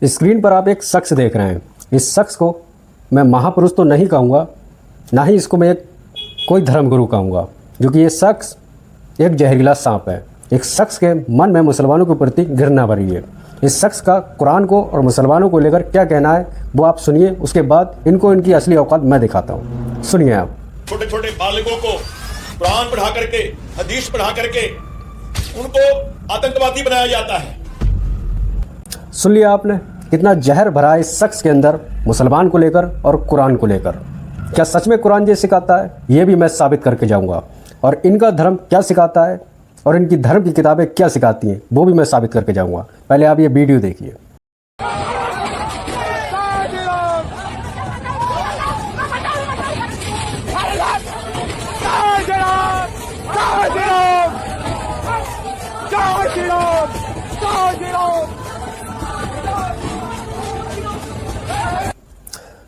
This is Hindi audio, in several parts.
स्क्रीन पर आप एक शख्स देख रहे हैं। इस शख्स को मैं महापुरुष तो नहीं कहूँगा, ना ही इसको मैं कोई धर्मगुरु कहूँगा, क्योंकि ये शख्स एक जहरीला सांप है। एक शख्स के मन में मुसलमानों के प्रति घृणा भरी है। इस शख्स का कुरान को और मुसलमानों को लेकर क्या कहना है वो आप सुनिए, उसके बाद इनको इनकी असली औकात मैं दिखाता हूँ। सुनिए आप। छोटे छोटे बालिगों को कुरान पढ़ा करके, हदीस पढ़ा करके उनको आतंकवादी बनाया जाता है। सुन लिया आपने, कितना जहर भरा है इस शख्स के अंदर मुसलमान को लेकर और कुरान को लेकर। क्या सच में कुरान ये सिखाता है? ये भी मैं साबित करके जाऊंगा। और इनका धर्म क्या सिखाता है और इनकी धर्म की किताबें क्या सिखाती हैं वो भी मैं साबित करके जाऊंगा। पहले आप ये वीडियो देखिए।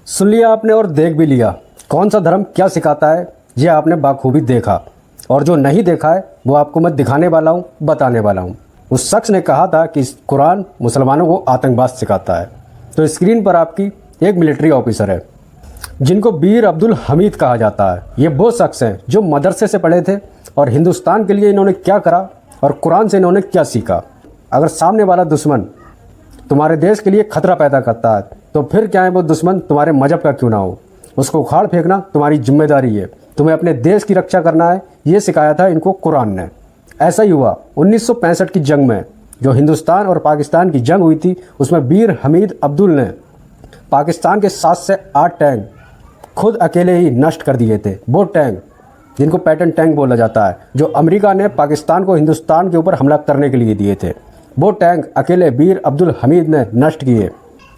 सुन लिया आपने और देख भी लिया कौन सा धर्म क्या सिखाता है, ये आपने बाखूबी देखा। और जो नहीं देखा है वो आपको मैं दिखाने वाला हूँ, बताने वाला हूँ। उस शख्स ने कहा था कि कुरान मुसलमानों को आतंकवाद सिखाता है। तो स्क्रीन पर आपकी एक मिलिट्री ऑफिसर है जिनको बीर अब्दुल हमीद कहा जाता है। ये वो शख्स हैं जो मदरसे से पढ़े थे और हिंदुस्तान के लिए इन्होंने क्या करा और कुरान से इन्होंने क्या सीखा। अगर सामने वाला दुश्मन तुम्हारे देश के लिए खतरा पैदा करता है तो फिर क्या है, वो दुश्मन तुम्हारे मजहब का क्यों ना हो, उसको उखाड़ फेंकना तुम्हारी जिम्मेदारी है। तुम्हें अपने देश की रक्षा करना है, ये सिखाया था इनको कुरान ने। ऐसा ही हुआ 1965 की जंग में, जो हिंदुस्तान और पाकिस्तान की जंग हुई थी, उसमें बीर हमीद अब्दुल ने पाकिस्तान के 7 से 8 टैंक खुद अकेले ही नष्ट कर दिए थे। वो टैंक जिनको पैटर्न टैंक बोला जाता है, जो अमेरिका ने पाकिस्तान को हिंदुस्तान के ऊपर हमला करने के लिए दिए थे, वो टैंक अकेले बीर अब्दुल हमीद ने नष्ट किए।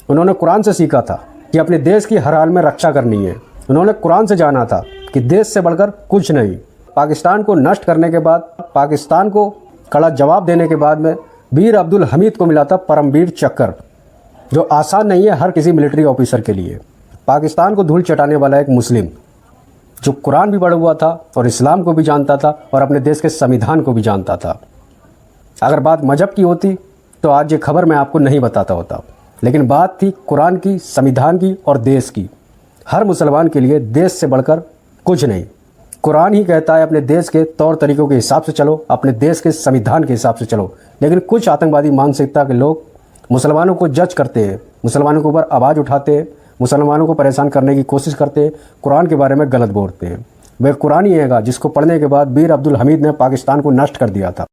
उन्होंने कुरान से सीखा था कि अपने देश की हर हाल में रक्षा करनी है। उन्होंने कुरान से जाना था कि देश से बढ़कर कुछ नहीं। पाकिस्तान को नष्ट करने के बाद, पाकिस्तान को कड़ा जवाब देने के बाद में बीर अब्दुल हमीद को मिला था परमवीर चक्र, जो आसान नहीं है हर किसी मिलिट्री ऑफिसर के लिए। पाकिस्तान को धूल चटाने वाला एक मुस्लिम जो कुरान भी पढ़ा हुआ था और इस्लाम को भी जानता था और अपने देश के संविधान को भी जानता था। अगर बात मजहब की होती तो आज ये खबर मैं आपको नहीं बताता होता, लेकिन बात थी कुरान की, संविधान की और देश की। हर मुसलमान के लिए देश से बढ़कर कुछ नहीं। कुरान ही कहता है अपने देश के तौर तरीक़ों के हिसाब से चलो, अपने देश के संविधान के हिसाब से चलो। लेकिन कुछ आतंकवादी मानसिकता के लोग मुसलमानों को जज करते हैं, मुसलमानों के ऊपर आवाज़ उठाते हैं, मुसलमानों को परेशान करने की कोशिश करते हैं, कुरान के बारे में गलत बोलते हैं। वह कुरान ही है जिसको पढ़ने के बाद बीर अब्दुल हमीद ने पाकिस्तान को नष्ट कर दिया था।